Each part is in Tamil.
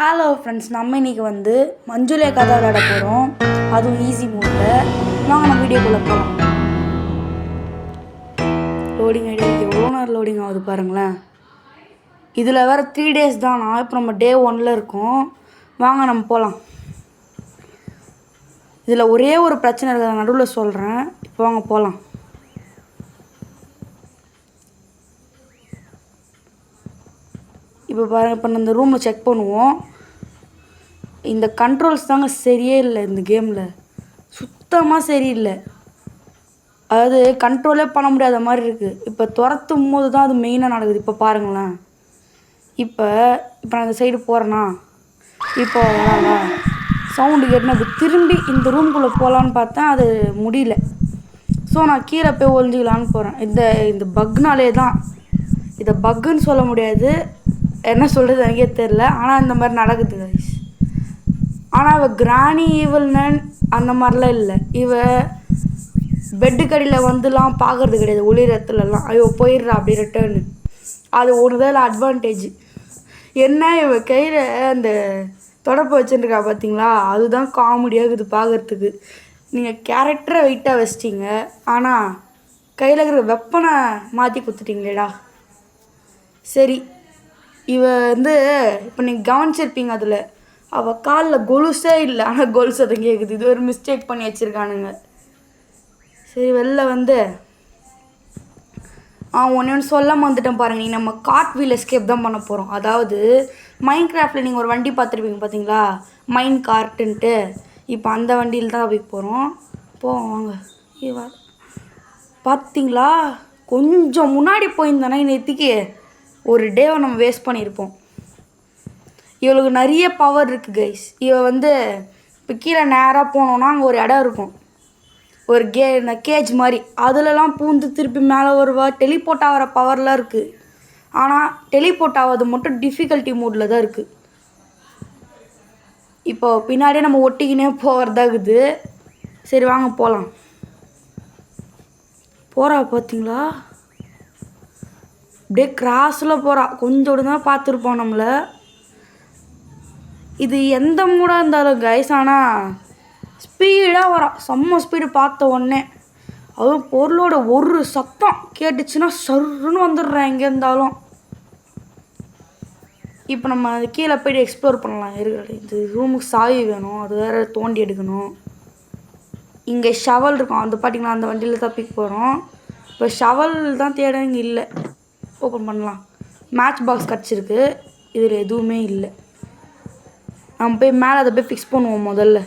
ஹலோ ஃப்ரெண்ட்ஸ், நம்ம இன்றைக்கி வந்து மஞ்சுளே கதை விளையாட போகிறோம். அதுவும் ஈஸி மோடில். வாங்க நம்ம வீடியோக்குள்ளே போகலாம். லோடிங் ஐடியா எவ்வளோ நேரம் லோடிங் ஆகுது பாருங்களேன். இதில் வேறு 3 days தானா. இப்போ நம்ம டே 1 இருக்கோம். வாங்க நம்ம போகலாம். இதில் ஒரே ஒரு பிரச்சனை இருக்கிற நடுவில் சொல்கிறேன். இப்போ வாங்க போகலாம். இப்போ பாருங்கள், இப்போ இந்த ரூமை செக் பண்ணுவோம். இந்த கண்ட்ரோல்ஸ் தாங்க சரியே இல்லை. இந்த கேமில் சுத்தமாக சரியில்லை. அதாவது கண்ட்ரோலே பண்ண முடியாத மாதிரி இருக்குது. இப்போ துரத்தும் போது தான் அது மெயினாக நடக்குது. இப்போ பாருங்களேன். இப்போ நான் இந்த சைடு போகிறேன்னா இப்போ சவுண்டு கேட்டுனா இப்போ திரும்பி இந்த ரூம்குள்ளே போகலான்னு பார்த்தேன். அது முடியல. ஸோ நான் கீழே போய் ஒழிஞ்சிக்கலான்னு போகிறேன். இந்த பக்னாலே தான். இதை பக்குன்னு சொல்ல முடியாது, என்ன சொல்கிறது எனக்கே தெரில. ஆனால் இந்த மாதிரி நடக்குது கைஸ். ஆனால் இவள் கிராணி ஈவல்னன் அந்த மாதிரிலாம் இல்லை. பெட்டு கடியில் வந்துலாம் பார்க்குறது கிடையாது. ஒளிரத்துலலாம் ஐயோ போயிடுறா அப்படி ரிட்டர்னு. அது ஒரு தான் அட்வான்டேஜ். என்ன இவள் கையில் அந்த தொடப்பை வச்சுருக்கா பார்த்தீங்களா, அதுதான் காமெடியாக இருக்குது பார்க்குறதுக்கு. நீங்கள் கேரக்டரை வெயிட்டாக வச்சிட்டிங்க, ஆனால் கையில் இருக்கிற வெப்பனை மாற்றி கொடுத்துட்டிங்களேடா. சரி, இப்போ நீங்கள் கவனிச்சிருப்பீங்க. அதில் அவள் காலில் கொலுசே இல்லை, ஆனால் கொலுசு அதை கேட்குது. இது ஒரு மிஸ்டேக் பண்ணி வச்சுருக்கானுங்க. சரி, வெளில வந்து ஒன்று சொல்ல வந்துட்டேன் பாருங்கள். நீங்கள் நம்ம கார்ட் வீல் எஸ்கேப் தான் பண்ண போகிறோம். அதாவது மைண்ட் கிராஃப்டில் நீங்கள் ஒரு வண்டி பார்த்துருப்பீங்க பார்த்தீங்களா, மைண்ட் கார்ட்டுன்ட்டு. இப்போ அந்த வண்டியில் தான் போய் போகிறோம். வாங்க. பார்த்தீங்களா, கொஞ்சம் முன்னாடி போயிருந்தோன்னா நேற்றுக்கு ஒரு டேவை நம்ம வேஸ்ட் பண்ணியிருப்போம். இவளுக்கு நிறைய பவர் இருக்குது கைஸ். இப்போ கீழே நேராக போனோன்னா அங்கே ஒரு இடம் இருக்கும், ஒரு இந்த கேஜ் மாதிரி. அதிலலாம் பூந்து திருப்பி மேலே வருவா. டெலிபோர்ட் ஆகிற பவர்லாம் இருக்குது. ஆனால் டெலிபோர்ட் ஆகிறது மட்டும் டிஃபிகல்ட்டி மோடில் தான் இருக்குது. இப்போ பின்னாடியே நம்ம ஒட்டிக்கினே போகிறதாகுது. சரி வாங்க போகலாம். போகிறா பார்த்தீங்களா, அப்படியே கிராஸில் போகிறா. கொஞ்சோடு தான் பார்த்துருப்போம் நம்மளை. இது எந்த மூடாக இருந்தாலும் கைஸ், ஆனால் ஸ்பீடாக வரா. செம்ம ஸ்பீடு. பார்த்த உடனே அதுவும் பொருளோட ஒரு சத்தம் கேட்டுச்சுன்னா சருன்னு வந்துடுறேன் எங்கே இருந்தாலும். இப்போ நம்ம அது கீழே போய்ட்டு எக்ஸ்ப்ளோர் பண்ணலாம். இந்த ரூமுக்கு சாவி வேணும், அது வேறு தோண்டி எடுக்கணும். இங்கே ஷவல் இருக்கும், அந்த பார்த்தீங்களா, அந்த வண்டியில் தப்பிக்க போகிறோம். இப்போ ஷவல் தான் தேட இங்கே இல்லை. ஓப்பன் பண்ணலாம். மேட்ச் பாக்ஸ் கிடச்சிருக்கு, இதில் எதுவுமே இல்லை. நம்ம போய் மேலே அதை போய் ஃபிக்ஸ் பண்ணுவோம் முதல்ல.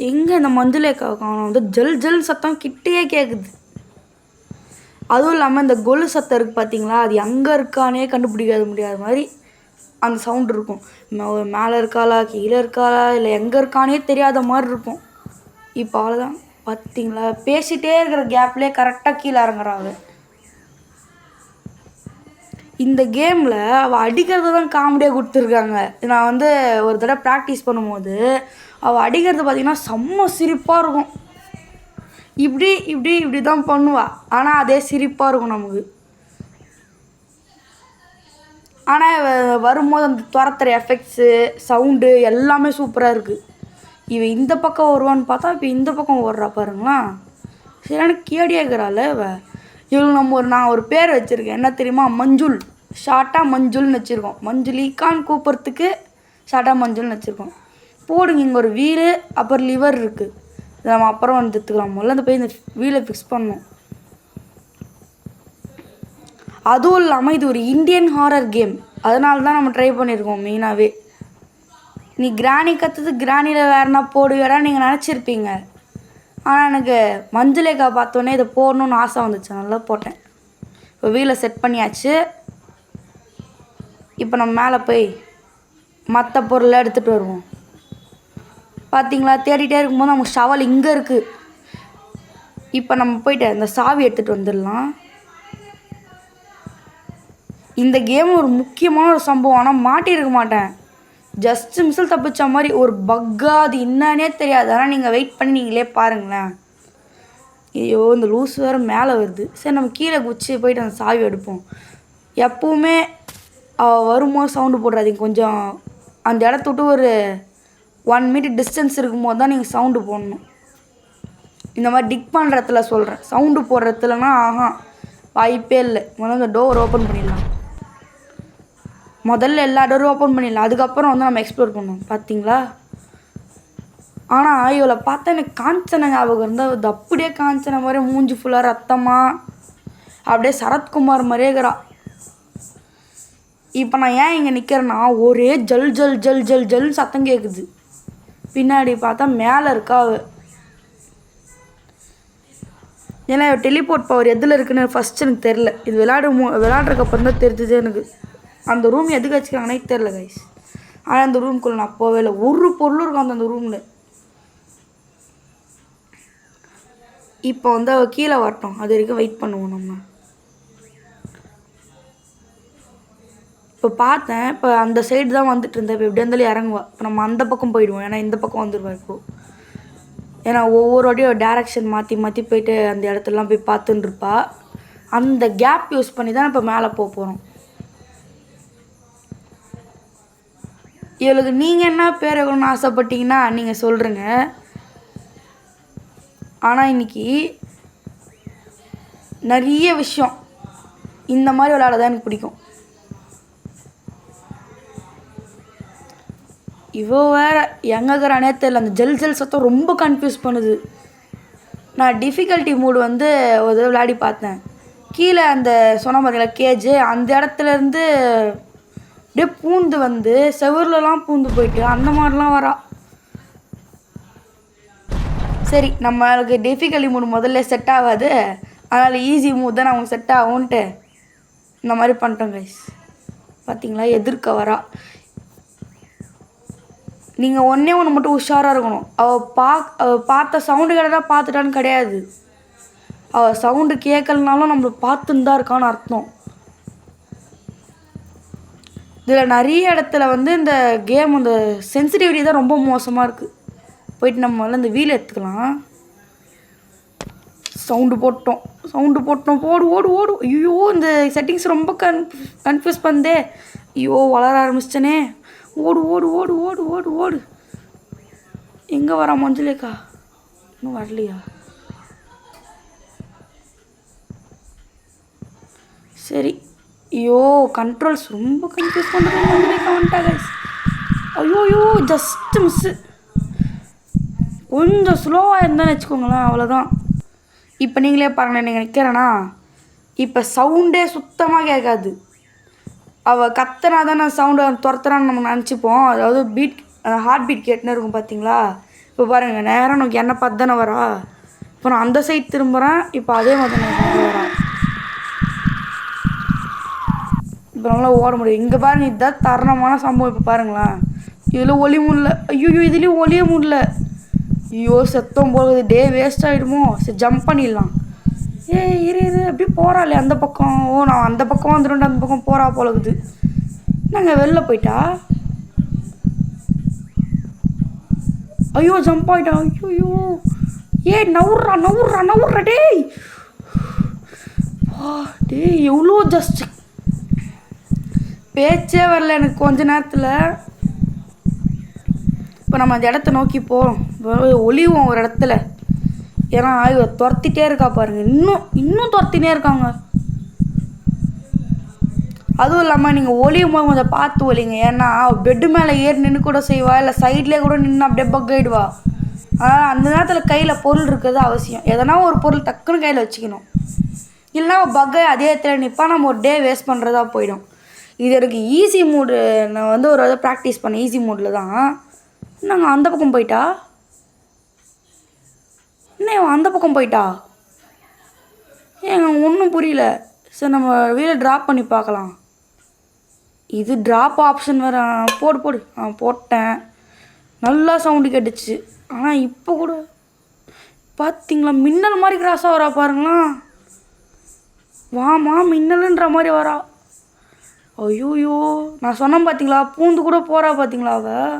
எங்கே இந்த மஞ்சளே காணும். ஜல் ஜல் சத்தம் கிட்டேயே கேட்குது. அதுவும் இல்லாமல் இந்த கொலு சத்தம் இருக்குது பார்த்தீங்களா, அது எங்கே இருக்கானே கண்டுபிடிக்காத முடியாத மாதிரி அந்த சவுண்ட் இருக்கும். மேலே இருக்காளா கீழே இருக்காளா இல்லை எங்கே இருக்கானே தெரியாத மாதிரி இருக்கும். இப்போ அவ்வளோதான். பார்த்தீங்களா, பேசிகிட்டே இருக்கிற கேப்லேயே கரெக்டாக கீழே இறங்குறாங்க. இந்த கேமில் அவள் அடிக்கிறது தான் காமெடியாக கொடுத்துருக்காங்க. நான் ஒரு தடவை ப்ராக்டிஸ் பண்ணும்போது அவள் அடிக்கிறது பார்த்திங்கன்னா செம்ம சிரிப்பாக இருக்கும். இப்படி இப்படி இப்படி தான் பண்ணுவாள், ஆனால் அதே சிரிப்பாக இருக்கும் நமக்கு. ஆனால் வரும்போது அந்த துரத்துற எஃபெக்ட்ஸு சவுண்டு எல்லாமே சூப்பராக இருக்குது. இவன் இந்த பக்கம் வருவான்னு பார்த்தா இப்போ இந்த பக்கம் ஓடுறா பாருங்களா. சரியான கேடியாக இருக்கிறாள் இவளுக்கு. நான் ஒரு பேர் வச்சுருக்கேன், என்ன தெரியுமா, மஞ்சுள். ஷார்ட்டாக மஞ்சுள்னு வச்சுருக்கோம். மஞ்சுளிக்கான்னு கூப்பிட்றதுக்கு ஷார்ட்டாக மஞ்சுள்னு வச்சுருக்கோம். போடுங்க. இங்கே ஒரு வீலு அப்புறம் லிவர் இருக்குது. இதை நம்ம அப்புறம் எடுத்துக்கலாம். முதல்ல போய் இந்த வீலை ஃபிக்ஸ் பண்ணணும். அதுவும் இல்லாமல் இது ஒரு இந்தியன் ஹாரர் கேம், அதனால தான் நம்ம ட்ரை பண்ணியிருக்கோம் மெயினாகவே. நீ கிராணி கற்றுது கிராணியில் வேறுனா போடுவேடா நீங்கள் நினச்சிருப்பீங்க. ஆனால் எனக்கு மஞ்சளேக்கா பார்த்தோன்னே இதை போடணுன்னு ஆசை வந்துச்சு, நல்லா போட்டேன். இப்போ வீலை செட் பண்ணியாச்சு. இப்போ நம்ம மேலே போய் மற்ற பொருளை எடுத்துகிட்டு வருவோம். பார்த்தீங்களா, தேடிகிட்டே இருக்கும்போது நமக்கு ஷவல் இங்கே இருக்குது. இப்போ நம்ம போய்ட்டு இந்த சாவி எடுத்துகிட்டு வந்துடலாம். இந்த கேம் ஒரு முக்கியமான ஒரு சம்பவம், ஆனால் மாட்டியிருக்க மாட்டேன். ஜஸ்ட் மிஸ்ஸில் தப்பிச்ச மாதிரி ஒரு பக்கா, அது என்னன்னே தெரியாது. ஆனால் நீங்கள் வெயிட் பண்ணி நீங்களே பாருங்களேன். ஐயோ இந்த லூஸ் வேறு மேலே வருது. சரி நம்ம கீழே குச்சி போயிட்டு அந்த சாவி எடுப்போம். எப்போவுமே வரும்போது சவுண்டு போடுறாதீங்க. கொஞ்சம் அந்த இடத்த விட்டு ஒரு 1 மீட்டர் டிஸ்டன்ஸ் இருக்கும்போது தான் நீங்கள் சவுண்டு போடணும். இந்த மாதிரி டிக் பண்ணுற இடத்துல சொல்கிறேன். சவுண்டு போடுற இடத்துலனா வாய்ப்பே இல்லை. முதல்ல இந்த டோர் ஓப்பன் பண்ணிடலாம். முதல்ல எல்லா டோரும் ஓப்பன் பண்ணிடலாம். அதுக்கப்புறம் வந்து நம்ம எக்ஸ்ப்ளோர் பண்ணுவோம். பார்த்தீங்களா? ஆனால் இவளை பார்த்தா எனக்கு காஞ்சனை ஞாபகம் இருந்தால் அது அப்படியே காஞ்சனை மாதிரி மூஞ்சி ஃபுல்லாக ரத்தமாக அப்படியே சரத்குமார் மாதிரியே இருக்கிறா. இப்போ நான் ஏன் இங்கே நிற்கிறேன்னா ஒரே ஜல் ஜல் ஜல் ஜல் ஜல் சத்தம் கேட்குது. பின்னாடி பார்த்தா மேலே இருக்கா அவ. ஏன்னா டெலிபோர்ட் பவர் எதில் இருக்குன்னு ஃபஸ்ட்டு எனக்கு தெரில. இது விளையாடுறதுக்கப்புறம் தான் தெரிஞ்சது எனக்கு. அந்த ரூம் எதுக்கு வச்சுக்கிறாங்கன்னே தெரில கைஸ். ஆனால் அந்த ரூம்குள்ளே நான் போவே இல்லை. ஒரு பொருளும் இருக்கும் அந்த ரூமில். இப்போ வந்து அவள் கீழே வரட்டும். அது வரைக்கும் வெயிட் பண்ணுவோம் நம்ம. இப்போ பார்த்தேன். இப்போ அந்த சைடு தான் வந்துட்டு இருந்தேன். இப்போ எப்படி இருந்தாலும் இறங்குவா. இப்போ நம்ம அந்த பக்கம் போயிடுவோம். ஏன்னா இந்த பக்கம் வந்துடுவா இப்போது. ஏன்னா ஒவ்வொரு வாட்டியும் டேரெக்ஷன் மாற்றி மாற்றி போயிட்டு அந்த இடத்துலலாம் போய் பார்த்துன்னு இருப்பா. அந்த கேப் யூஸ் பண்ணி தான் இப்போ மேலே போக போகிறோம். இவளுக்கு நீங்கள் என்ன பேர் வைக்கணும்னு ஆசைப்பட்டீங்கன்னா நீங்கள் சொல்கிறீங்க. ஆனால் இன்றைக்கி நிறைய விஷயம் இந்த மாதிரி விளையாட தான் எனக்கு பிடிக்கும். இவோ வேறு எங்கே இருக்கிறானே தெரியல. அந்த ஜெல் ஜெல் சத்தம் ரொம்ப கன்ஃபியூஸ் பண்ணுது. நான் டிஃபிகல்ட்டி மூடு வந்து ஒரு விளையாடி பார்த்தேன். கீழே அந்த சொன்ன பார்த்தீங்களா கேஜு, அந்த இடத்துலேருந்து அப்படியே பூந்து வந்து செவர்லலாம் பூந்து போயிட்டு அந்த மாதிரிலாம் வரா. சரி நம்மளுக்கு டிஃபிகல்ட்டி மூடு முதல்ல செட் ஆகாது. அதனால் ஈஸி மூட் தான் நமக்கு செட் ஆகும்ன்ட்டு இந்த மாதிரி பண்ணிட்டோம் கைஸ். பார்த்தீங்களா எதிர்க்க வரா. நீங்கள் ஒன்றே ஒன்று மட்டும் உஷாராக இருக்கணும். அவள் பார்த்த சவுண்டு கேட்டால் பார்த்துட்டான்னு கிடையாது. அவள் சவுண்டு கேட்கலனாலும் நம்மளை பார்த்துன்னு தான் இருக்கான்னு அர்த்தம். இதில் நிறைய இடத்துல வந்து இந்த கேம் அந்த சென்சிட்டிவிட்டி தான் ரொம்ப மோசமாக இருக்குது. போயிட்டு நம்ம வந்து இந்த வீல் எடுத்துக்கலாம். சவுண்டு போட்டோம் போடு ஓடு ஓடு. ஐயோ இந்த செட்டிங்ஸ் ரொம்ப கன்ஃபியூஸ் பண்ணுதே. ஐயோ வளர ஆரம்பிச்சிட்டனே. ஓடு ஓடு ஓடு ஓடு ஓடு ஓடு. எங்கே வரா மஞ்சளேக்கா? இன்னும் வரலையா? சரி. ஐயோ கண்ட்ரோல்ஸ் ரொம்ப கன்ஃபியூஸ் பண்ணுறது. மஞ்சளேக்கா வந்துட்டா கைஸ். ஐயோ ஜஸ்ட்டு மிஸ்ஸு. கொஞ்சம் ஸ்லோவாக இருந்தான்னு வச்சுக்கோங்களேன். அவ்வளோதான். இப்போ நீங்களே பாருங்கள். நீங்கள் நிற்கிறேன்னா இப்போ சவுண்டே சுத்தமாக கேட்காது. அவள் கத்துனா தான் நான் சவுண்டை துரத்துறான்னு நம்ம நினச்சிப்போம். அதாவது ஹார்ட் பீட் கேட்டுன்னு இருக்கும் பார்த்தீங்களா? இப்போ பாருங்கள் நேரம் நமக்கு என்ன பார்த்து தானே வரா. இப்போ நான் அந்த சைட் திரும்புகிறேன். இப்போ அதே மாதிரி நான் வரா. இப்போ நம்மளால் ஓட முடியும். இங்கே பாருங்கள் இதுதான் தருணமான சம்பவம். இப்போ பாருங்களேன் இதில் ஒளி முடியல. ஐயோ இதுலேயும் ஒளிய முடியல. ஐயோ செத்தம் போகுது. Day waste ஆகிடுமோ. சரி ஜம்ப் பண்ணிடலாம். இரு அப்படியே போகிறாளே அந்த பக்கம். நான் அந்த பக்கம் வந்துடும். அந்த பக்கம் போகிறா போலகுது. நாங்கள் வெளில போயிட்டா. ஐயோ ஜம்ப் ஆகிட்டா. ஐயோ நவுர்றா டேய். டேய் எவ்வளோ ஜஸ்ட் பேச்சே வரல எனக்கு கொஞ்ச நேரத்தில். இப்போ நம்ம அந்த இடத்த நோக்கி போகிறோம். ஒளிவோம் ஒரு இடத்துல. ஏன்னா துரத்திட்டே இருக்கா பாருங்கள். இன்னும் துரத்தினே இருக்காங்க. அதுவும் இல்லாமல் நீங்கள் ஒளியும் போது கொஞ்சம் பார்த்து ஒளிங்க. ஏன்னா பெட்டு மேலே ஏறி நின்று கூட செய்வா. இல்லை சைட்லேயே கூட நின்று அப்படியே பக் ஆகிடுவா. அதனால் அந்த நேரத்தில் கையில் பொருள் இருக்கிறது அவசியம். எதனா ஒரு பொருள் டக்குன்னு கையில் வச்சுக்கணும். இல்லைனா பக்கை அதே இடத்துல நிற்பா. நம்ம ஒரு டே வேஸ்ட் பண்ணுறதா போயிடும். இது எனக்கு ஈஸி மூடு. நான் வந்து ஒரு இதை ப்ராக்டிஸ் பண்ணேன் ஈஸி மூடில் தான். நாங்கள் அந்த பக்கம் போயிட்டா. இன்னும் அந்த பக்கம் போயிட்டா. ஏங்க ஒன்றும் புரியல. சரி நம்ம வீலை ட்ராப் பண்ணி பார்க்கலாம். இது ட்ராப் ஆப்ஷன் வேறு. போடு. போட்டேன். நல்லா சவுண்டு கேட்டுச்சு. ஆனால் இப்போ கூட பார்த்தீங்களா மின்னல் மாதிரி கிராஸாக வரா பாருங்களா. வாமா மின்னலுன்ற மாதிரி வரா. ஐயோயோ நான் சொன்னேன் பார்த்தீங்களா பூந்து கூட போகிறா பார்த்தீங்களா அவள்.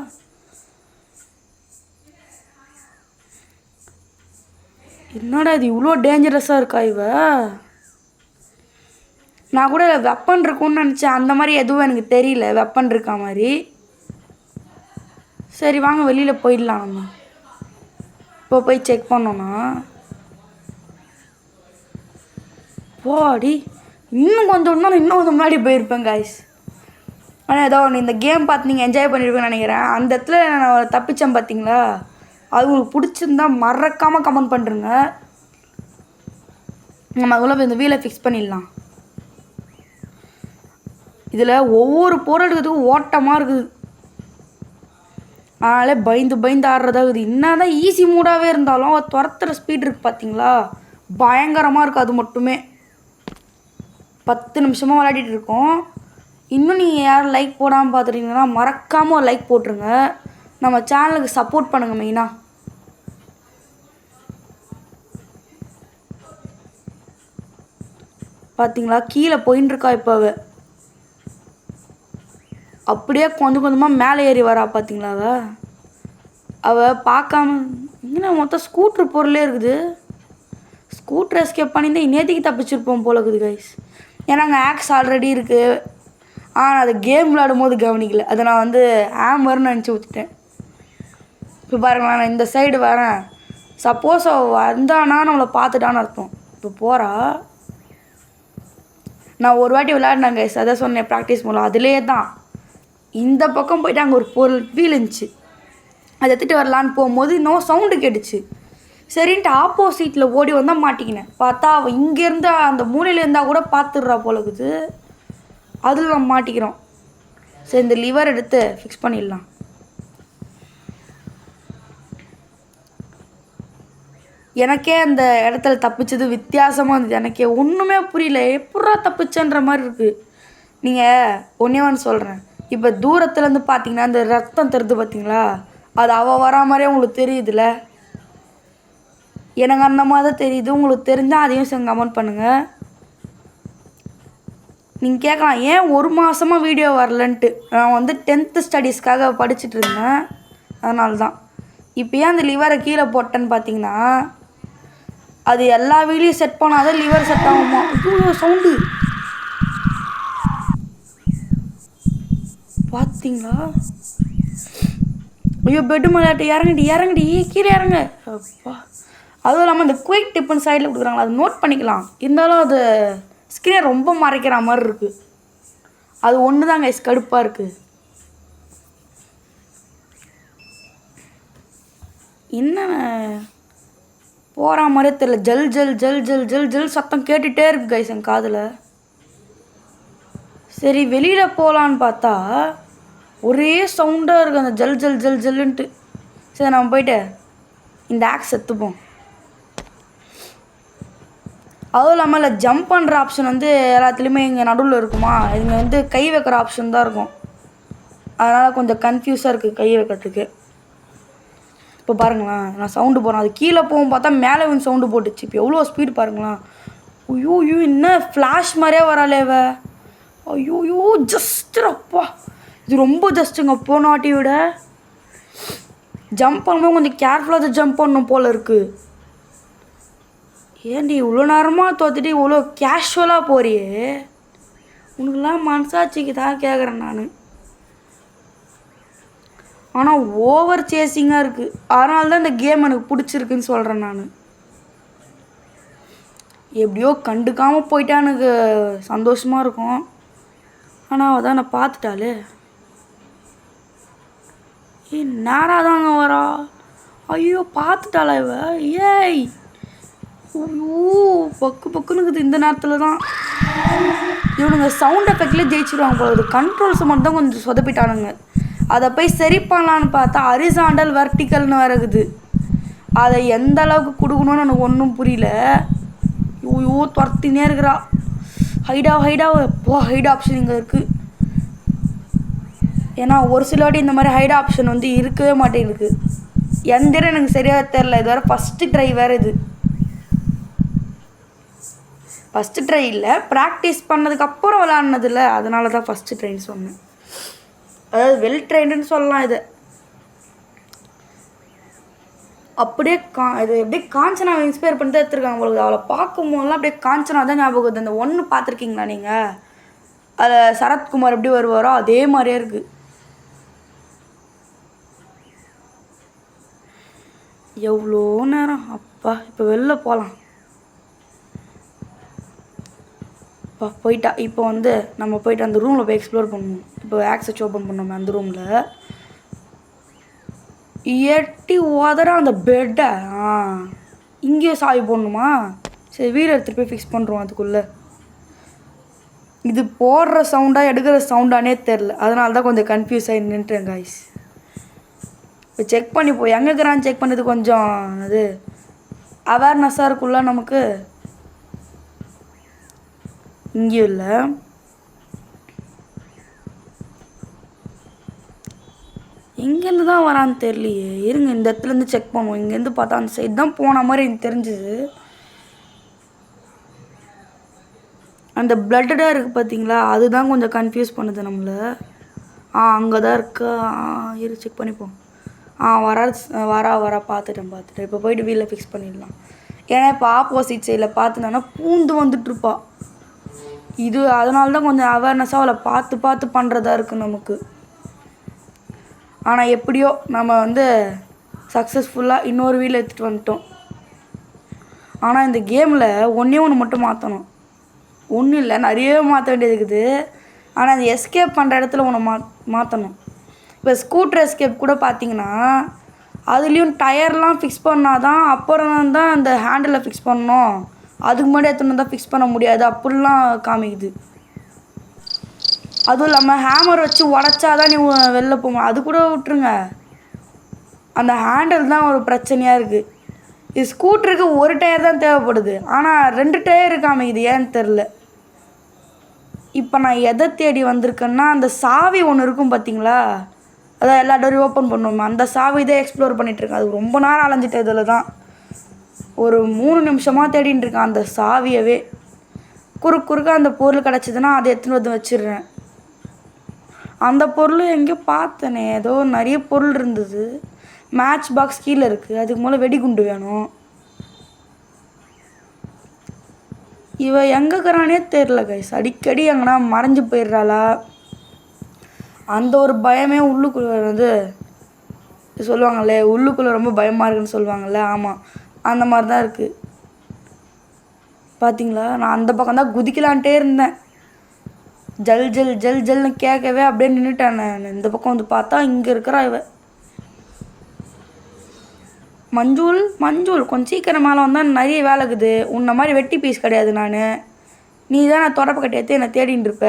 என்னடா இது இவ்வளோ டேஞ்சரஸாக இருக்கா இவ? நான் கூட வெப்பன் இருக்கும்னு நினச்சேன். அந்த மாதிரி எதுவும் எனக்கு தெரியல வெப்பன் இருக்கா மாதிரி. சரி வாங்க வெளியில் போயிடலாம். நம்ம இப்போ போய் செக் பண்ணோன்னா போடி இன்னும் கொஞ்சம் முன்னாடி போயிருப்பேன் காய்ஸ். ஆனால் ஏதோ ஒன்று இந்த கேம் பார்த்து நீங்கள் என்ஜாய் பண்ணியிருப்பேன்னு நினைக்கிறேன். அந்த இடத்துல நான் தப்பிச்சேன் பார்த்தீங்களா? அது உங்களுக்கு பிடிச்சிருந்தா மறக்காமல் கமெண்ட் பண்ணுறேங்க. நம்ம அதுக்குள்ளே இந்த வீலை ஃபிக்ஸ் பண்ணிடலாம். இதில் ஒவ்வொரு பொருளுக்கும் ஓட்டமாக இருக்குது. அதனாலே பயந்து ஆடுறதா இருக்குது. என்ன தான் ஈஸி மூடாகவே இருந்தாலும் துரத்துற ஸ்பீட் இருக்குது பார்த்தீங்களா? பயங்கரமாக இருக்குது. அது மட்டுமே 10 நிமிஷமாக விளையாடிட்டு இருக்கோம். இன்னும் நீங்கள் யாரும் லைக் போடாமல் பார்த்துட்டீங்கன்னா மறக்காமல் ஒரு லைக் போட்டுருங்க. நம்ம சேனலுக்கு சப்போர்ட் பண்ணுங்கள். மெயினாக பார்த்தீங்களா கீழே போயின்னு இருக்கா இப்போ அப்படியே கொஞ்சமாக மேலே ஏறி வரா பார்த்தீங்களா? அவள் பார்க்காம இங்கே மொத்தம் ஸ்கூட்ரு பொருளே இருக்குது. ஸ்கூட்ரு எஸ்கேப் பண்ணியிருந்தால் இன்னேத்திக்கு தப்பிச்சிருப்போம் போல இருக்குது கைஸ். ஏன்னா அங்கே ஆக்ஸ் ஆல்ரெடி இருக்குது. ஆனால் அது கேம் விளையாடும் போது கவனிக்கல. அதை நான் வந்து ஆமர்னு நினச்சி ஊற்றிட்டேன். இப்போ பாருங்களேன், நான் இந்த சைடு வரேன். சப்போஸ் அவள் வந்தானா நம்மளை பார்த்துட்டான்னு அர்த்தம். இப்போ போகிறா. நான் ஒரு வாட்டி விளையாடினேன் கைஸ், அதான் சொன்னேன் ப்ராக்டிஸ் மூலம். அதுலேயே தான் இந்த பக்கம் போய்ட்டு அங்கே ஒரு பொருள் வீல் இருந்துச்சு. அதை எடுத்துகிட்டு வரலான்னு போகும்போது இன்னும் சவுண்டு கேட்டுச்சு. சரின்ட்டு ஆப்போசிட்டில் ஓடி வந்தால் மாட்டிக்கினேன். பார்த்தா அவள் இங்கேருந்து அந்த மூலையில் இருந்தால் கூட பார்த்துடுறா போலக்குது. அதில் நம்ம மாட்டிக்கிறோம். சரி இந்த லிவர் எடுத்து ஃபிக்ஸ் பண்ணிடலாம். எனக்கே அந்த இடத்துல தப்பிச்சது வித்தியாசமாக இருந்தது. எனக்கே ஒன்றுமே புரியல. எப்படா தப்பிச்சன்ற மாதிரி இருக்குது. நீங்கள் ஒன்றே ஒன்று சொல்கிறேன். இப்போ தூரத்துலேருந்து பார்த்தீங்கன்னா அந்த ரத்தம் தருது பார்த்தீங்களா? அது அவள் வரா மாதிரியே உங்களுக்கு தெரியுதுல்ல? எனக்கு அந்த மாதிரி தான் தெரியுது. உங்களுக்கு தெரிஞ்சால் அதையும் சேர்ந்து கமெண்ட் பண்ணுங்கள். நீங்கள் கேட்கலாம் ஏன் 1 மாதமாக வீடியோ வரலன்ட்டு. நான் வந்து 10th ஸ்டடீஸ்க்காக படிச்சுட்டு இருந்தேன். அதனால தான். இப்போ ஏன் அந்த லிவரை கீழே போட்டேன்னு பார்த்தீங்கன்னா, அது எல்லா வீலையும் செட் பண்ணாதான் லிவர் செட் ஆகுமா? ஐயோ சவுண்டு பார்த்தீங்களா? ஐயோ பெட்டு மேலாட்டு இறங்கடி கீழே இறங்க. அப்பா அதுவும் இல்லாமல் இந்த குயிக் டிப்புன்னு சைடில் கொடுக்குறாங்களா, அது நோட் பண்ணிக்கலாம். இருந்தாலும் அது ஸ்க்ரீனை ரொம்ப மறைக்கிற மாதிரி இருக்குது. அது ஒன்று தாங்க கடுப்பாக இருக்குது. என்ன போகிற மாதிரியே தெரியல. ஜல் ஜல் ஜல் ஜல் ஜல் ஜல் சத்தம் கேட்டுகிட்டே இருக்குது கைஸ் என் காதில். சரி வெளியில் போகலான்னு பார்த்தா ஒரே சவுண்டாக இருக்குது அந்த ஜல் ஜல் ஜல் ஜல்லுன்ட்டு. சரி நம்ம போயிட்டு இந்த ஆக்ஸ் எடுத்துப்போம். அதுவும் இல்லாமல் இல்லை ஜம்ப் பண்ணுற ஆப்ஷன் வந்து எல்லாத்துலேயுமே இங்கே நடுவில் இருக்குமா? இங்கே வந்து கை வைக்கிற ஆப்ஷன் தான் இருக்கும். அதனால் கொஞ்சம் கன்ஃபியூஸாக இருக்குது கை வைக்கிறதுக்கு. இப்போ பாருங்களேன், நான் சவுண்டு போடுறேன். அது கீழே போகும் பார்த்தா மேலே வந்து சவுண்டு போட்டுச்சு. இப்போ எவ்வளோ ஸ்பீடு பாருங்களேன். ஐயோ என்ன ஃப்ளாஷ் மாதிரியே வராலேவ. ஐயோயோ ஜஸ்ட்டுப்பா, இது ரொம்ப ஜஸ்ட்டுங்க. போன வாட்டி விட ஜம்ப் பண்ணும்போது கொஞ்சம் கேர்ஃபுல்லாக ஜம்ப் பண்ணணும் போல் இருக்குது. ஏன்டி இவ்வளோ நேரமாக தோத்துட்டு இவ்வளோ கேஷுவலாக போறியே? உனக்குலாம் மனசாட்சிக்கு தான் கேட்குறேன் நான். ஆனால் ஓவர் சேசிங்காக இருக்குது. அதனால தான் இந்த கேம் எனக்கு பிடிச்சிருக்குன்னு சொல்கிறேன் நான். எப்படியோ கண்டுக்காமல் போயிட்டா எனக்கு சந்தோஷமாக இருக்கும். ஆனால் அவள் தான் நான் பார்த்துட்டாளே. நேராக தாங்க வரா. ஐயோ பார்த்துட்டாளா இவ? ஏய் ஐயோ பக்குன்னு இருக்குது. இந்த நேரத்தில் தான் இவனுங்க சவுண்ட் எஃபெக்ட்லேயே ஜெயிச்சிருவாங்க போல. கண்ட்ரோல்ஸை மட்டும் தான் கொஞ்சம் சொதப்பிட்டானுங்க. அதை போய் சரி பண்ணலான்னு பார்த்தா ஹரிசாண்டல் வெர்டிக்கல்னு வருகுது. அதை எந்த அளவுக்கு கொடுக்கணும்னு எனக்கு ஒன்றும் புரியல. ஐயோ துரத்தினே இருக்கிறா. ஹைடா போ. ஹைட் ஆப்ஷன் இங்கே இருக்குது. ஏன்னா ஒரு சில வாட்டி இந்த மாதிரி ஹைட் ஆப்ஷன் வந்து இருக்கவே மாட்டேங்குது. எந்த இடம் எனக்கு சரியாக தெரில. இது வேறு ஃபஸ்ட்டு ட்ரை வேறு. இது ஃபஸ்ட்டு ட்ரை இல்லை, ப்ராக்டிஸ் பண்ணதுக்கப்புறம் விளாட்னதில்ல. அதனால தான் ஃபஸ்ட்டு ட்ரைன்னு சொன்னேன். அதாவது வெல் ட்ரைண்டுன்னு சொல்லலாம் இதை. அப்படியே இது அப்படியே காஞ்சனாவை இன்ஸ்பயர் பண்ணி தான் எடுத்துருக்காங்க உங்களுக்கு. அவளை பார்க்கும்போதெல்லாம் அப்படியே காஞ்சனா தான் ஞாபகம் வருது. அந்த ஒன்று பார்த்துருக்கீங்களா நீங்கள்? அதில் சரத்குமார் எப்படி வருவாரோ அதே மாதிரியே இருக்குது. எவ்வளோ நேரம் அப்பா. இப்போ வெளில போகலாம். இப்போ போயிட்டா. இப்போ வந்து நம்ம போயிட்டு அந்த ரூமில் போய் எக்ஸ்ப்ளோர் பண்ணணும். இப்போ ஆக்சஸ் ஓப்பன் பண்ணோமே அந்த ரூமில் எட்டி உதற அந்த பெட்டை இங்கேயே சாவி போடணுமா? சரி வீடு எடுத்துகிட்டு போய் ஃபிக்ஸ் பண்ணுறோம். அதுக்குள்ளே இது போடுற சவுண்டாக எடுக்கிற சவுண்டானே தெரில. அதனால தான் கொஞ்சம் கன்ஃபியூஸ் ஆகி நின்றுட்டேன் காய்ஸ். இப்போ செக் பண்ணி போய் எங்கே இருக்கிறான்னு செக் பண்ணது கொஞ்சம் அது அவேர்னஸாக இருக்குல்ல நமக்கு. இங்கேயும் இல்லை. எங்கேருந்து தான் வரான்னு தெரியலையே. இருங்க இந்த இடத்துலேருந்து செக் பண்ணுவோம். இங்கேருந்து பார்த்தா அந்த சைடு தான் போன மாதிரி எனக்கு தெரிஞ்சுது. அந்த பிளட்டடாக இருக்குது பார்த்தீங்களா, அதுதான் கொஞ்சம் கன்ஃபியூஸ் பண்ணுது நம்மளை. அங்கே தான் இருக்கா. இரு செக் பண்ணிப்போம். வரா பார்த்துட்டேன். இப்போ போயிட்டு வீட்டில் ஃபிக்ஸ் பண்ணிடலாம். ஏன்னா இப்போ ஆப்போசிட் சைடில் பார்த்துனா பூந்து வந்துட்டுருப்பா. இது அதனால தான் கொஞ்சம் அவேர்னஸாக அவளை பார்த்து பண்ணுறதா இருக்குது நமக்கு. ஆனால் எப்படியோ நம்ம வந்து சக்ஸஸ்ஃபுல்லாக இன்னொரு வீட்டில் எடுத்துகிட்டு வந்துட்டோம். ஆனால் இந்த கேமில் ஒன்று மட்டும் மாற்றணும். ஒன்றும் இல்லை, நிறைய மாற்ற வேண்டியது இருக்குது. ஆனால் அந்த எஸ்கேப் பண்ணுற இடத்துல ஒன்று மாற்றணும். இப்போ ஸ்கூட்டர் எஸ்கேப் கூட பார்த்தீங்கன்னா அதுலேயும் டயர்லாம் ஃபிக்ஸ் பண்ணால் தான் அப்புறம் தான் அந்த ஹேண்டிலை ஃபிக்ஸ் பண்ணணும். அதுக்கு முன்னாடி எடுத்துன்னு தான் ஃபிக்ஸ் பண்ண முடியாது அப்படிலாம் காமிக்குது. அதுவும் இல்லாமல் ஹேமர் வச்சு உடச்சாதான் நீ வெளில போகணும். அது கூட விட்டுருங்க, அந்த ஹேண்டில் தான் ஒரு பிரச்சனையாக இருக்குது. இது ஸ்கூட்டருக்கு ஒரு டயர் தான் தேவைப்படுது, ஆனால் 2 டயர் காமிக்குது. ஏன்னு தெரில. இப்போ நான் எதை தேடி வந்திருக்கேன்னா அந்த சாவி ஒன்று இருக்கும் பார்த்தீங்களா, அதான் எல்லா டோரையும் ஓப்பன் பண்ணுவோம். அந்த சாவி தான் எக்ஸ்ப்ளோர் பண்ணிகிட்ருக்கேன். அது ரொம்ப நேரம் அலைஞ்சிட்டேன். இதில் தான் ஒரு 3 நிமிஷமாக தேடின்னு இருக்கேன் அந்த சாவியவே. குறுக்க அந்த பொருள் கிடச்சிதுன்னா அதை எடுத்துன்னு வந்து வச்சிடுறேன். அந்த பொருள் எங்கேயோ பார்த்தனே, ஏதோ நிறைய பொருள் இருந்தது. மேட்ச் பாக்ஸ் கீழே இருக்குது. அதுக்கு மேலே வெடிகுண்டு வேணும். இவ எங்கே இருக்கிறானே தெரில கைஸ். அடிக்கடி எங்கன்னா மறைஞ்சு போயிடுறாளா அந்த ஒரு பயமே உள்ளுக்குள்ளே வந்து சொல்லுவாங்கள்ல, உள்ளுக்குள்ளே ரொம்ப பயமாக இருக்குன்னு சொல்லுவாங்கள்ல. ஆமாம், அந்த மாதிரி தான் இருக்குது. பார்த்தீங்களா, நான் அந்த பக்கம் தான் குதிக்கலான்ட்டே இருந்தேன். ஜல் ஜல் ஜல் ஜல்னு கேட்கவே அப்படியே நின்றுட்டேன். நான் இந்த பக்கம் வந்து பார்த்தா இங்கே இருக்கிறா இவ. மஞ்சள் கொஞ்சம் சீக்கிரம் மேலே வந்தால் நிறைய வேலை இருக்குது. உன்ன மாதிரி வெட்டி பீஸ் கிடையாது நான். நீ தான் நான் தொடப்ப கட்டி எடுத்து என்னை தேடின்னு இருப்ப.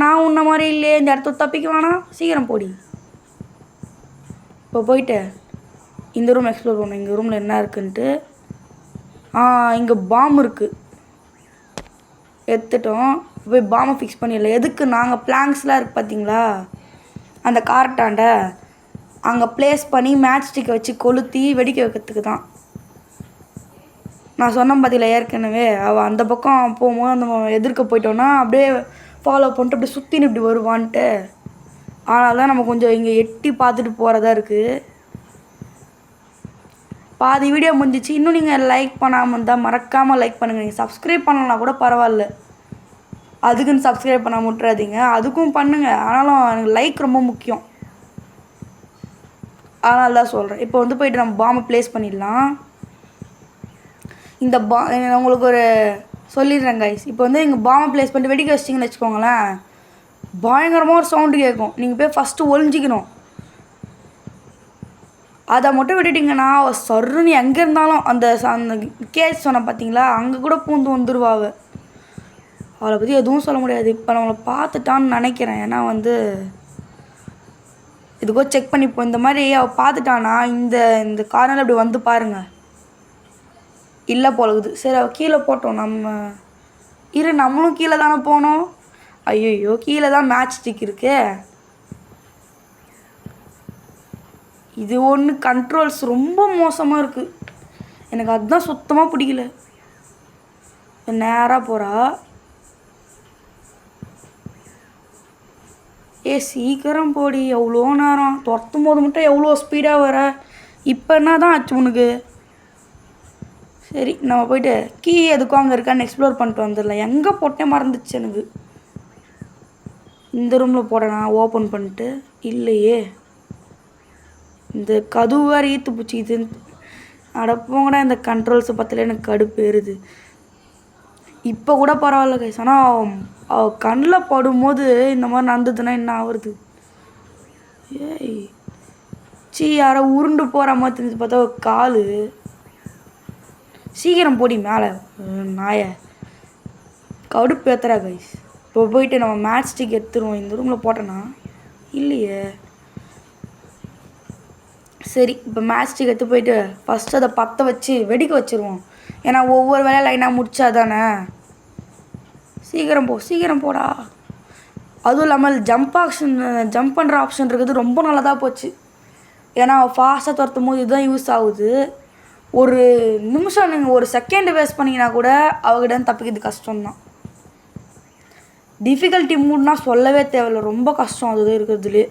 நான் உன்ன மாதிரி இல்லையே, இந்த இடத்த தப்பிக்க வேணாம், சீக்கிரம் போடி. இப்போ போயிட்டு இந்த ரூம் எக்ஸ்ப்ளோர் பண்ணணும். இங்கே ரூமில் என்ன இருக்குன்ட்டு. இங்கே பாம் இருக்குது, எடுத்துட்டோம். போய் பாம்பை ஃபிக்ஸ் பண்ணிடல. எதுக்கு நாங்கள் பிளாங்க்ஸ்லாம் இருக்குது பார்த்தீங்களா, அந்த கார்ட்டாண்ட அங்கே ப்ளேஸ் பண்ணி மேட்ச் ஸ்டிக்கை வச்சு கொளுத்தி வெடிக்க வைக்கிறதுக்கு தான். நான் சொன்னேன் பார்த்தீங்களா ஏற்கனவே, அவள் அந்த பக்கம் போகும்போது அந்த எதிர்க்க போயிட்டோன்னா அப்படியே ஃபாலோ பண்ணிட்டு அப்படியே சுற்றின்னு இப்படி வருவான்ட்டு. அதனால தான் நம்ம கொஞ்சம் இங்கே எட்டி பார்த்துட்டு போகிறதா இருக்குது. பாதி வீடியோ முடிஞ்சிச்சு. இன்னும் நீங்கள் லைக் பண்ணாமல் இருந்தால் மறக்காமல் லைக் பண்ணுங்கள். நீங்கள் சப்ஸ்கிரைப் பண்ணலாம் கூட பரவாயில்ல, அதுக்குன்னு சப்ஸ்கிரைப் பண்ண விட்டுறாதீங்க. அதுக்கும் பண்ணுங்கள், ஆனாலும் எனக்கு லைக் ரொம்ப முக்கியம். அதனால தான் சொல்கிறேன். இப்போ வந்து போய்ட்டு நம்ம பாம்பை ப்ளேஸ் பண்ணிடலாம். இந்த உங்களுக்கு ஒரு சொல்லிடுறேன் கைஸ். இப்போ வந்து நீங்கள் பாம்பை ப்ளேஸ் பண்ணிட்டு வெடிக்க வச்சிட்டிங்கன்னு வச்சுக்கோங்களேன், பயங்கரமாக ஒரு சவுண்டு கேட்கும். நீங்கள் போய் ஃபஸ்ட்டு ஒளிஞ்சிக்கணும். அதை மட்டும் விட்டுட்டிங்கன்னா சருன்னு எங்கே இருந்தாலும் அந்த கேஸ் சொன்ன பார்த்தீங்களா, அங்கே கூட பூந்து வந்துடுவா. அவளை பற்றி எதுவும் சொல்ல முடியாது. இப்போ நம்மளை பார்த்துட்டான்னு நினைக்கிறேன். ஏன்னா வந்து இதுக்கோ செக் பண்ணிப்போம். இந்த மாதிரி அவள் பார்த்துட்டானா இந்த கார்னரில் இப்படி வந்து பாருங்கள். இல்லை போலகுது. சரி அவள் கீழே போட்டோம். நம்மளும் கீழே தானே போனோம். ஐயோ, கீழே தான் மேட்ச் ஸ்டிக் இருக்கு. இது ஒன்று கண்ட்ரோல்ஸ் ரொம்ப மோசமாக இருக்குது. எனக்கு அதுதான் சுத்தமாக பிடிக்கல. நேராக போகிறா. சீக்கிரம் போடி. எவ்வளோ நேரம் துரத்தும் போது மட்டும் எவ்வளோ ஸ்பீடாக வர. இப்போ என்ன தான் ஆச்சு உனக்கு? சரி நம்ம போயிட்டு கீ எதுக்கும் அங்கே இருக்கான்னு எக்ஸ்ப்ளோர் பண்ணிட்டு வந்துடலாம். எங்கே போட்டேன் மறந்துச்சு எனக்கு. இந்த ரூமில் போடனா ஓப்பன் பண்ணிட்டு இல்லையே. இந்த கதவு வேறு ஈத்து பிடிச்சிக்குது. அடப்போங்கடா இந்த கண்ட்ரோல்ஸை பற்றில எனக்கு கடுப்பு ஏறுது. இப்போ கூட பரவாயில்ல கைஸ். ஆனால் அவள் கண்ணில் படும்போது இந்த மாதிரி நடந்ததுன்னா என்ன ஆகுறது? ஏய் சீ, யாரோ உருண்டு போகிற மாதிரி தெரிஞ்சு பார்த்தா கால். சீக்கிரம் போடி மேலே நாயை. கடுப்பு ஏத்துறா கைஸ். இப்போ போயிட்டு நம்ம மேட்ச் ஸ்டிக் எடுத்துருவோம். இந்த ரூமில் போட்டோன்னா இல்லையே. சரி இப்போ மேட்ச் ஸ்டிக் எடுத்து போயிட்டு ஃபஸ்ட்டு அதை பற்ற வச்சு வெடிக்க வச்சுருவோம். ஏன்னா ஒவ்வொரு வேலையும் லைனாக முடிச்சா தானே. சீக்கிரம் போடா. அதுவும் இல்லாமல் ஜம்ப் பண்ணுற ஆப்ஷன் இருக்குது. ரொம்ப நல்லதாக போச்சு. ஏன்னா ஃபாஸ்ட்டாக துரத்தும் போது இதுதான் யூஸ் ஆகுது. ஒரு நிமிஷம் நீங்கள் ஒரு செகண்ட் வேஸ்ட் பண்ணிங்கன்னா கூட அவகிட்ட தப்பிக்கிறது கஷ்டம்தான். டிஃபிகல்ட்டி மூட்னா சொல்லவே தேவையில்லை. ரொம்ப கஷ்டம் அது இருக்கிறதுலே.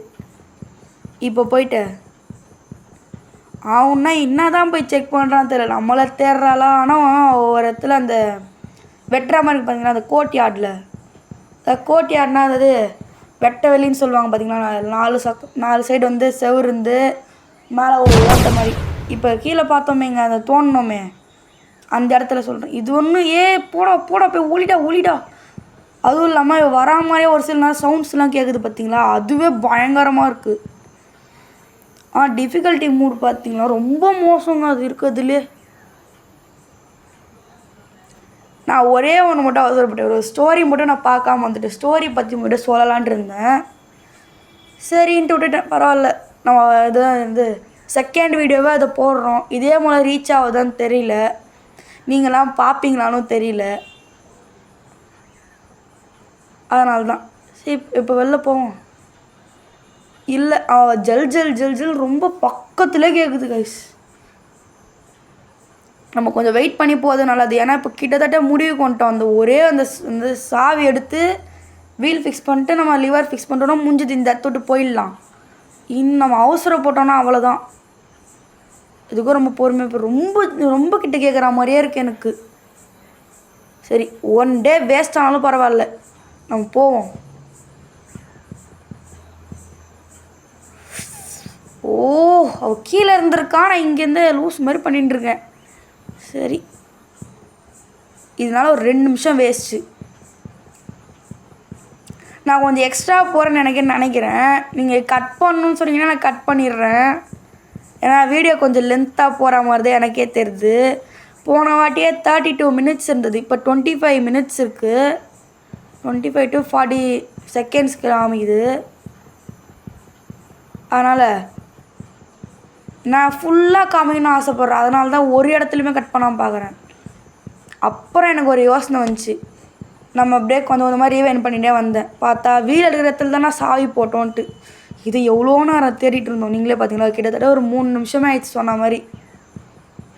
இப்போ போயிட்டு அவன்னா என்ன தான் போய் செக் பண்ணுறான்னு தெரியல. நம்மளை தேடுறாளா? ஆனால் ஒரு இடத்துல அந்த வெட்டுற மாதிரி பார்த்தீங்கன்னா அந்த கோர்ட் யார்டில், கோர்ட் யார்ட்னா அதாவது வெட்ட வெளின்னு சொல்லுவாங்க பார்த்தீங்களா. 4 சைடு வந்து செவுரு இருந்து மேலே ஒரு ஓட்ட மாதிரி. இப்போ கீழே பார்த்தோமேங்க அந்த தோணுனோமே அந்த இடத்துல சொல்கிறேன். இது ஒன்று போடா போய் ஒளிடா. அதுவும் இல்லாமல் வரா மாதிரியே ஒரு சில நேரம் சவுண்ட்ஸ்லாம் கேட்குது பார்த்தீங்களா. அதுவே பயங்கரமாக இருக்குது. டிஃபிகல்ட்டி மூட் பார்த்தீங்களா ரொம்ப மோசங்க அது இருக்கிறதுலே. நான் ஒரே ஒன்று மட்டும் அவசரப்பட்டேன். ஒரு ஸ்டோரி மட்டும் நான் பார்க்காம வந்துட்டேன். ஸ்டோரி பற்றி மட்டும் சொல்லலான்ட்டு இருந்தேன். சரின்ட்டு விட்டுட்டேன். பரவாயில்ல, நம்ம இது வந்து செகண்ட் வீடியோவே அதை போடுறோம். இதே போல் ரீச் ஆகுதான்னு தெரியல. நீங்களாம் பார்ப்பீங்களான்னு தெரியல. அதனால தான் சரி இப்போ வெளில போவோம். இல்லை ஜல் ரொம்ப பக்கத்தில் கேட்குது கைஸ். நம்ம கொஞ்சம் வெயிட் பண்ணி போகிறது நல்லது. ஏன்னா இப்போ கிட்டத்தட்ட முடிவு கொண்டோம். அந்த ஒரே அந்த சாவி எடுத்து வீல் ஃபிக்ஸ் பண்ணிட்டு நம்ம லிவர் ஃபிக்ஸ் பண்ணிட்டோன்னா முடிஞ்சது. இந்த இடத்துட்டு போயிடலாம். இன்னும் நம்ம அவசரப்பட்டோன்னா அவ்வளோதான். இதுக்கும் ரொம்ப பொறுமை. இப்போ ரொம்ப கிட்ட கேட்குற மாதிரியே இருக்குது எனக்கு. சரி, 1 டே வேஸ்ட் ஆனாலும் பரவாயில்ல, நம்ம போவோம். அவள் கீழே இருந்திருக்கா. நான் இங்கேருந்து லூஸ் மாதிரி பண்ணிட்டு இருக்கேன். சரி, இதனால ஒரு 2 நிமிஷம் வேஸ்ட்டு. நான் கொஞ்சம் எக்ஸ்ட்ரா போகிறேன்னு நினைக்கிறேன். நீங்கள் கட் பண்ணணுன்னு சொன்னீங்கன்னா நான் கட் பண்ணிடுறேன். ஏன்னா வீடியோ கொஞ்சம் லென்த்தாக போகிற மாதிரி தான் எனக்கே தெரியுது. போன வாட்டியே 32 மினிட்ஸ் இருந்தது. இப்போ 25 மினிட்ஸ் இருக்குது. 25 to 40 செகண்ட்ஸ்க்கு காமிக்குது. அதனால் நான் ஃபுல்லாக காமிக்கணும்னு ஆசைப்பட்றேன். அதனால தான் ஒரு இடத்துலையுமே கட் பண்ணாமல் பார்க்குறேன். அப்புறம் எனக்கு ஒரு யோசனை வந்துச்சு. நம்ம அப்படியே கொஞ்சம் மாதிரி ரீவைண்ட் பண்ணிகிட்டே வந்தேன். பார்த்தா வீல் எடுக்கிற இடத்துல தான் நான் சாவி போட்டோன்ட்டு. இது எவ்வளோ நேரம் தேடிட்டு இருந்தோம். நீங்களே பார்த்தீங்களா, கிட்டத்தட்ட ஒரு 3 நிமிஷமே ஆயிடுச்சு சொன்ன மாதிரி.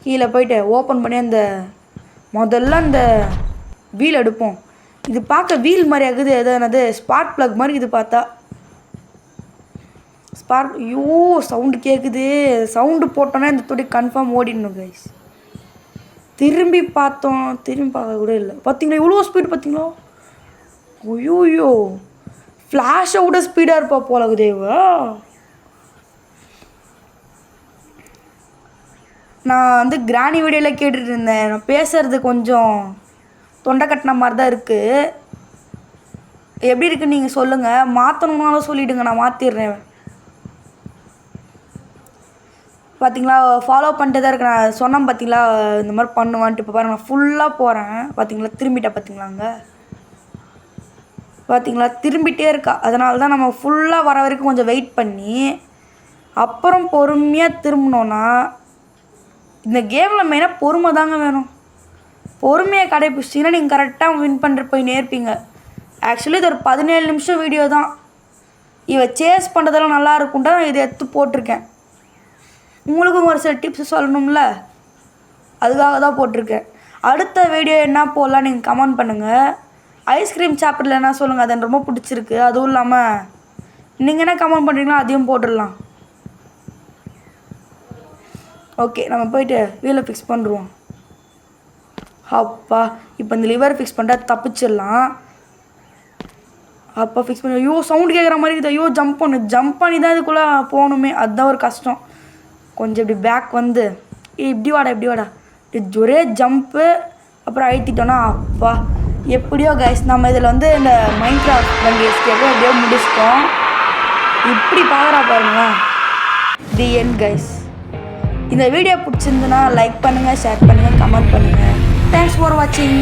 கீழே போயிட்டு ஓப்பன் பண்ணி முதல்ல அந்த வீல் எடுப்போம். இது பார்க்க வீல் மாதிரி ஆகுது. எதாவது ஸ்பார்க் ப்ளக் மாதிரி இது பார்த்தா. சவுண்டு கேட்குது. சவுண்டு போட்டோன்னா இந்த துடி கன்ஃபார்ம் ஓடிடணும் கைஸ். திரும்பி பார்க்க கூட இல்லை. பார்த்தீங்களா இவ்வளோ ஸ்பீடு பார்த்தீங்களா? ஐயோ, ஃப்ளாஷை விட ஸ்பீடாக இருப்பா போல தேவா. நான் கிராணி வீடியோவில் கேட்டுட்டு இருந்தேன். நான் பேசுகிறது கொஞ்சம் தொண்டை கட்டின மாதிரி தான் இருக்குது. எப்படி இருக்குன்னு நீங்கள் சொல்லுங்கள். மாற்றணுன்னாலும் சொல்லிவிடுங்க, நான் மாற்றிடுறேன். பார்த்தீங்களா, ஃபாலோ பண்ணிட்டு தான் இருக்கேன். நான் சொன்னேன் பார்த்தீங்களா இந்த மாதிரி பண்ணுவான்ட்டு. இப்போ பாருங்கள், நான் ஃபுல்லாக போகிறேன். பார்த்தீங்களா திரும்பிட்டா பார்த்தீங்களாங்க. பார்த்தீங்களா திரும்பிட்டே இருக்கா. அதனால தான் நம்ம ஃபுல்லாக வர வரைக்கும் கொஞ்சம் வெயிட் பண்ணி அப்புறம் பொறுமையாக திரும்பினோன்னா. இந்த கேமில் மெயினாக பொறுமை தாங்க வேணும். பொறுமையை கடைப்பிடிச்சிங்கன்னா நீங்கள் கரெக்டாக வின் பண்ணிட்டு போய் நேர்ப்பீங்க. ஆக்சுவலி இது ஒரு 17 நிமிஷம் வீடியோ தான். சேஸ் பண்ணுறதெல்லாம் நல்லா இருக்கும்ட்டா நான் இதை எடுத்து போட்டிருக்கேன். உங்களுக்கும் ஒரு சில டிப்ஸ் சொல்லணும்ல, அதுக்காக தான் போட்டிருக்கேன். அடுத்த வீடியோ என்ன போடலாம் நீங்கள் கமெண்ட் பண்ணுங்கள். ஐஸ்கிரீம் சாப்பிடல என்ன சொல்லுங்கள், அது எனக்கு ரொம்ப பிடிச்சிருக்கு. அதுவும் இல்லாமல் நீங்கள் என்ன கமெண்ட் பண்ணுறீங்களோ அதையும் போட்டுடலாம். ஓகே நம்ம போயிட்டு வீலை ஃபிக்ஸ் பண்ணுறோம். அப்பா இப்போ இந்த லிவர் ஃபிக்ஸ் பண்ணிட்டா தப்பிச்சிடலாம். அப்போ ஃபிக்ஸ் பண்ணி ஐயோ சவுண்டு கேட்குற மாதிரி இருக்குது. ஐயோ ஜம்ப் பண்ணி தான் இதுக்குள்ளே போகணுமே, அதுதான் ஒரு கஷ்டம். கொஞ்சம் இப்படி பேக் வந்து இப்படி வாடா ஒரே ஜம்ப்பு அப்புறம் அழுத்திட்டோன்னா அப்பா எப்படியோ கைஸ் நம்ம இதில் வந்து இந்த மைன்கிராஃப்ட் வண்டி எஸ்கேப்போ எப்படியோ முடிச்சிட்டோம். இப்படி பார்க்குறா பாருங்களேன். The end guys. இந்த வீடியோ பிடிச்சிருந்துன்னா லைக் பண்ணுங்கள், ஷேர் பண்ணுங்கள், கமெண்ட் பண்ணுங்கள். தேங்க்ஸ் ஃபார் வாட்சிங்.